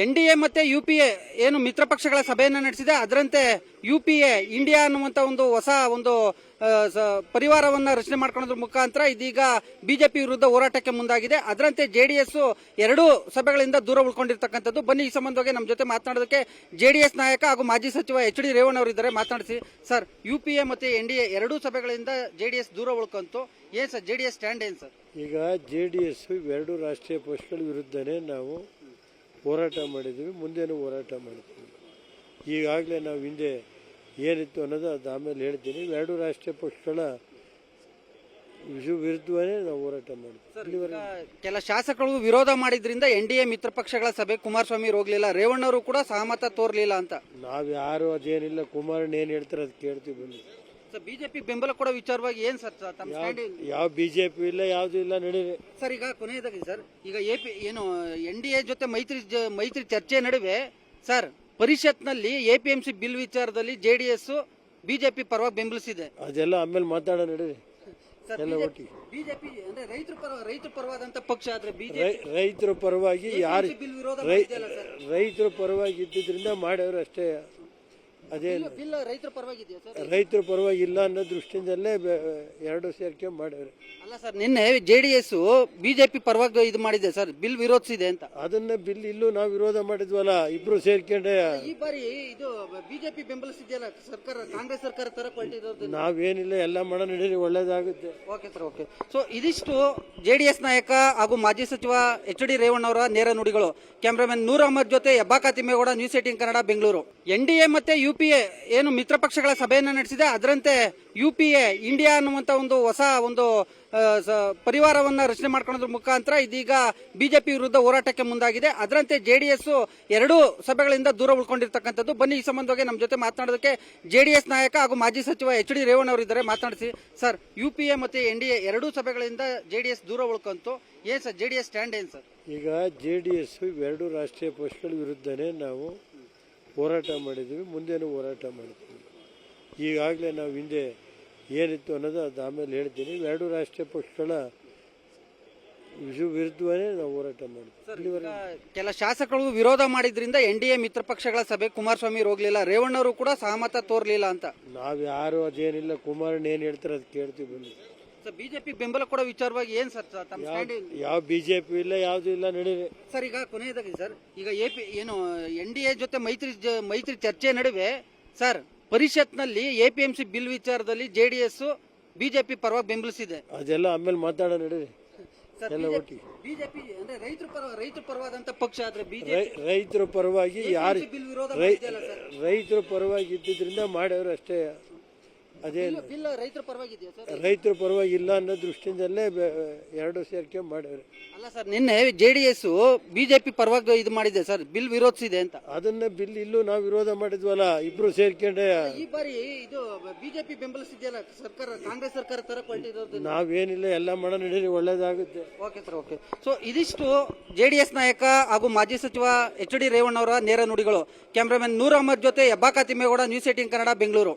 NDA ಮತ್ತೆ UPA ಏನು ಮಿತ್ರ ಪಕ್ಷಗಳ ಸಭೆಯನ್ನು ನಡೆಸಿದೆ. ಅದರಂತೆ ಯುಪಿಎ ಇಂಡಿಯಾ ಅನ್ನುವಂತ ಒಂದು ಹೊಸ ಒಂದು ಪರಿವಾರವನ್ನ ರಚನೆ ಮಾಡ್ಕೊಳ್ಳೋದ್ರ ಮುಖಾಂತರ ಇದೀಗ ಬಿಜೆಪಿ ವಿರುದ್ಧ ಹೋರಾಟಕ್ಕೆ ಮುಂದಾಗಿದೆ. ಅದರಂತೆ ಜೆಡಿಎಸ್ ಎರಡೂ ಸಭೆಗಳಿಂದ ದೂರ ಉಳ್ಕೊಂಡಿರ್ತಕ್ಕಂಥದ್ದು. ಬನ್ನಿ, ಈ ಸಂಬಂಧವಾಗಿ ನಮ್ಮ ಜೊತೆ ಮಾತನಾಡೋದಕ್ಕೆ ಜೆಡಿಎಸ್ ನಾಯಕ ಹಾಗೂ ಮಾಜಿ ಸಚಿವ ಎಚ್ ಡಿ ರೇವಣ್ಣ ಅವರು ಇದ್ದಾರೆ. ಮಾತನಾಡಿಸಿ ಸರ್, ಯುಪಿಎ ಮತ್ತೆ ಎನ್ಡಿಎ ಎರಡೂ ಸಭೆಗಳಿಂದ ಜೆಡಿಎಸ್ ದೂರ ಉಳ್ಕೊಂತು. ಏನ್ ಸರ್ ಜೆಡಿಎಸ್ ಸ್ಟ್ಯಾಂಡ್ ಏನ್ ಸರ್? ಈಗ ಜೆಡಿಎಸ್ ಇವೆರಡು ರಾಷ್ಟ್ರೀಯ ಪಕ್ಷಗಳ ವಿರುದ್ಧನೇ ನಾವು ಹೋರಾಟ ಮಾಡಿದ್ದೀವಿ, ಮುಂದೇನು ಹೋರಾಟ ಮಾಡ್ತೀವಿ. ಈಗಾಗಲೇ ನಾವು ಹಿಂದೆ ಏನಿತ್ತು ಅನ್ನೋದು ಅದು ಆಮೇಲೆ ಹೇಳ್ತೀನಿ. ಇವೆರಡು ರಾಷ್ಟ್ರೀಯ ಪಕ್ಷಗಳ ವಿರುದ್ಧವೇ ನಾವು ಹೋರಾಟ ಮಾಡ್ತೀವಿ. ಕೆಲ ಶಾಸಕರು ವಿರೋಧ ಮಾಡಿದ್ರಿಂದ ಎನ್ಡಿಎ ಮಿತ್ರ ಪಕ್ಷಗಳ ಸಭೆ ಕುಮಾರಸ್ವಾಮಿ ಹೋಗ್ಲಿಲ್ಲ, ರೇವಣ್ಣವರು ಕೂಡ ಸಹಮತ ತೋರ್ಲಿಲ್ಲ ಅಂತ. ನಾವ್ ಯಾರು ಅದೇನಿಲ್ಲ, ಕುಮಾರಣ್ಣ ಏನ್ ಹೇಳ್ತಾರೆ ಅದು ಕೇಳ್ತೀವಿ. ಬನ್ನಿ, ಬಿಜೆಪಿ ಬೆಂಬಲ ಕೊಡೋ ವಿಚಾರವಾಗಿ ಏನ್ ಸರ್ ಯಾವ ಬಿಜೆಪಿ ಇಲ್ಲ, ಯಾವ್ದು ಇಲ್ಲ, ನಡೀರಿ ಸರ್. ಈಗ ಕೊನೆಯದಾಗಿ ಸರ್, ಈಗ ಎಪಿ ಏನು ಎನ್ಡಿಎ ಜೊತೆ ಮೈತ್ರಿ ಚರ್ಚೆ ನಡುವೆ ಸರ್ ಪರಿಷತ್ನಲ್ಲಿ ಎಪಿಎಂಸಿ ಬಿಲ್ ವಿಚಾರದಲ್ಲಿ ಜೆಡಿಎಸ್ ಬಿಜೆಪಿ ಪರವಾಗಿ ಬೆಂಬಲಿಸಿದೆ. ಅದೆಲ್ಲ ಆಮೇಲೆ ಮಾತಾಡೋ, ನಡೀರಿ ಎಲ್ಲ ಒಟ್ಟಿಗೆ. ಬಿಜೆಪಿ ಅಂದ್ರೆ ರೈತರ ಪರವಾದಂತ ಪಕ್ಷ ಆದ್ರೆ ರೈತರ ಪರವಾಗಿ ಯಾರು ರೈತರ ಪರವಾಗಿ ಇದ್ದಿದ್ರಿಂದ ಮಾಡ್ಯವ್ರು ಅಷ್ಟೇ. ಅದೇನು ರೈತರ ಪರವಾಗಿದೆಯಾ ಸರ್? ರೈತರ ಪರವಾಗಿಲ್ಲ ಅನ್ನೋ ದೃಷ್ಟಿಯಿಂದಲೇ ಎರಡು ಸೇರ್ಕೆ ಮಾಡ್ಯಾರ. ಅಲ್ಲ ಸರ್, ನಿನ್ನೆ ಜೆಡಿಎಸ್ ಬಿಜೆಪಿ ಪರವಾಗಿ ಇದು ಮಾಡಿದೆ ಸರ್, ಬಿಲ್ ವಿರೋಧಿಸಿದೆ ಅಂತ. ಅದನ್ನ ಬಿಲ್ ಇಲ್ಲೂ ನಾವು ವಿರೋಧ ಮಾಡಿದ್ವಲ್ಲ, ಇಬ್ರು ಸೇರ್ಕೊಂಡೆ. ಈ ಬಾರಿ ಇದು ಬಿಜೆಪಿ ಬೆಂಬಲಿಸಿದೆಯಲ್ಲ ಸರ್ಕಾರ, ಕಾಂಗ್ರೆಸ್ ಸರ್ಕಾರ ತರ ಹೊರಟಿರೋದು. ನಾವೇನಿಲ್ಲ, ಎಲ್ಲ ಮಾಡ ನಡೀರಿ, ಒಳ್ಳೇದಾಗುತ್ತೆ. Okay sir, okay. ಸೊ ಇದಿಷ್ಟು ಜೆಡಿಎಸ್ ನಾಯಕ ಹಾಗೂ ಮಾಜಿ ಸಚಿವ ಎಚ್ ಡಿ ರೇವಣ್ಣ ಅವರ ನೇರ ನುಡಿಗಳು. ಕ್ಯಾಮರಾಮನ್ ನೂರ್ ಅಹಮದ್ ಜೊತೆ ಹೆಬ್ಬಾಕ ತಿಮ್ಮೇಗೌಡ, ನ್ಯೂಸ್ 18 ಕನ್ನಡ, ಬೆಂಗಳೂರು. ಎನ್ಡಿಎ ಮತ್ತೆ ಯುಪಿಎ ಏನು ಮಿತ್ರ ಪಕ್ಷಗಳ ಸಭೆಯನ್ನು ನಡೆಸಿದೆ. ಅದರಂತೆ ಯುಪಿಎ ಇಂಡಿಯಾ ಅನ್ನುವಂತ ಒಂದು ಹೊಸ ಒಂದು ಪರಿವಾರವನ್ನ ರಚನೆ ಮಾಡ್ಕೊಳ್ಳೋದ್ರ ಮುಖಾಂತರ ಇದೀಗ ಬಿಜೆಪಿ ವಿರುದ್ಧ ಹೋರಾಟಕ್ಕೆ ಮುಂದಾಗಿದೆ. ಅದರಂತೆ ಜೆಡಿಎಸ್ ಎರಡೂ ಸಭೆಗಳಿಂದ ದೂರ ಉಳ್ಕೊಂಡಿರ್ತಕ್ಕಂಥದ್ದು. ಬನ್ನಿ, ಈ ಸಂಬಂಧವಾಗಿ ನಮ್ಮ ಜೊತೆ ಮಾತನಾಡೋದಕ್ಕೆ ಜೆಡಿಎಸ್ ನಾಯಕ ಹಾಗೂ ಮಾಜಿ ಸಚಿವ ಎಚ್ ಡಿ ರೇವಣ್ಣ ಅವರು ಇದ್ದಾರೆ. ಮಾತನಾಡಿಸಿ ಸರ್, ಯುಪಿಎ ಮತ್ತೆ ಎನ್ಡಿಎ ಎರಡೂ ಸಭೆಗಳಿಂದ ಜೆಡಿಎಸ್ ದೂರ ಉಳ್ಕೊಂತು. ಏನ್ ಸರ್ ಜೆಡಿಎಸ್ ಸ್ಟ್ಯಾಂಡ್ ಏನ್ ಸರ್? ಈಗ ಜೆಡಿಎಸ್ ಇವೆರಡು ರಾಷ್ಟ್ರೀಯ ಪಕ್ಷಗಳ ವಿರುದ್ಧನೇ ನಾವು ಹೋರಾಟ ಮಾಡಿದ್ದೀವಿ, ಮುಂದೇನು ಹೋರಾಟ ಮಾಡ್ತೀವಿ. ಈಗಾಗಲೇ ನಾವು ಹಿಂದೆ ಏನಿತ್ತು ಅನ್ನೋದು ಅದು ಆಮೇಲೆ ಹೇಳ್ತೀನಿ. ಇವೆರಡು ರಾಷ್ಟ್ರೀಯ ಪಕ್ಷಗಳ ವಿರುದ್ಧವೇ ನಾವು ಹೋರಾಟ ಮಾಡ್ತೀವಿ. ಕೆಲ ಶಾಸಕರು ವಿರೋಧ ಮಾಡಿದ್ರಿಂದ ಎನ್ಡಿಎ ಮಿತ್ರ ಪಕ್ಷಗಳ ಸಭೆ ಕುಮಾರಸ್ವಾಮಿ ಹೋಗ್ಲಿಲ್ಲ, ರೇವಣ್ಣವರು ಕೂಡ ಸಹಮತ ತೋರ್ಲಿಲ್ಲ ಅಂತ. ನಾವ್ ಯಾರು ಅದೇನಿಲ್ಲ, ಕುಮಾರಣ್ಣ ಏನ್ ಹೇಳ್ತಾರೆ ಅದು ಕೇಳ್ತೀವಿ. ಬನ್ನಿ, ಬಿಜೆಪಿ ಬೆಂಬಲ ಕೊಡೋ ವಿಚಾರವಾಗಿ ಏನ್ ಸರ್ ಯಾವ ಬಿಜೆಪಿ ಇಲ್ಲ, ಯಾವ್ದು ಇಲ್ಲ, ನಡೀರಿ ಸರ್. ಈಗ ಕೊನೆಯದಾಗಿ ಸರ್, ಈಗ ಏನು ಎನ್ಡಿಎ ಜೊತೆ ಮೈತ್ರಿ ಚರ್ಚೆ ನಡುವೆ ಸರ್ ಪರಿಷತ್ನಲ್ಲಿ ಎಪಿಎಂಸಿ ಬಿಲ್ ವಿಚಾರದಲ್ಲಿ ಜೆಡಿಎಸ್ ಬಿಜೆಪಿ ಪರವಾಗಿ ಬೆಂಬಲಿಸಿದೆ. ಅದೆಲ್ಲ ಆಮೇಲೆ ಮಾತಾಡೋ, ನಡೀರಿ ಎಲ್ಲ ಒಟ್ಟಿಗೆ. ಬಿಜೆಪಿ ಅಂದ್ರೆ ರೈತರ ಪರವಾದಂತ ಪಕ್ಷ ಆದ್ರೆ ರೈತರ ಪರವಾಗಿ ಯಾರು ರೈತರ ಪರವಾಗಿ ಇದ್ದಿದ್ರಿಂದ ಮಾಡ್ಯವ್ರು ಅಷ್ಟೇ. ಅದೇನು ರೈತರ ಪರವಾಗಿದೆಯಾ ಸರ್? ರೈತರ ಪರವಾಗಿಲ್ಲ ಅನ್ನೋ ದೃಷ್ಟಿಯಿಂದಲೇ ಎರಡು ಸೇರ್ಕೆ ಮಾಡ್ಯವ್ರೆ. ಅಲ್ಲ ಸರ್, ನಿನ್ನೆ ಜೆಡಿಎಸ್ ಬಿಜೆಪಿ ಪರವಾಗಿ ಇದು ಮಾಡಿದೆ ಸರ್, ಬಿಲ್ ವಿರೋಧಿಸಿದೆ ಅಂತ. ಅದನ್ನ ಬಿಲ್ ಇಲ್ಲೂ ನಾವು ವಿರೋಧ ಮಾಡಿದ್ವಲ್ಲ, ಇಬ್ರು ಸೇರ್ಕೊಂಡೆ. ಈ ಬಾರಿ ಇದು ಬಿಜೆಪಿ ಬೆಂಬಲಿಸಿದೆಯಲ್ಲ ಸರ್ಕಾರ, ಕಾಂಗ್ರೆಸ್ ಸರ್ಕಾರ ತರ ಹೊರಟಿರೋದು. ನಾವೇನಿಲ್ಲ, ಎಲ್ಲ ಮಾಡ ನಡೀರಿ, ಒಳ್ಳೇದಾಗುತ್ತೆ. Okay sir, okay. ಸೊ ಇದಿಷ್ಟು ಜೆಡಿಎಸ್ ನಾಯಕ ಹಾಗೂ ಮಾಜಿ ಸಚಿವ ಎಚ್ ಡಿ ರೇವಣ್ಣ ಅವರ ನೇರ ನುಡಿಗಳು. ಕ್ಯಾಮರಾಮನ್ ನೂರ್ ಅಹಮದ್ ಜೊತೆ ಹೆಬ್ಬಾಕ ತಿಮ್ಮೇಗೌಡ, ನ್ಯೂಸ್ 18 ಕನ್ನಡ, ಬೆಂಗಳೂರು.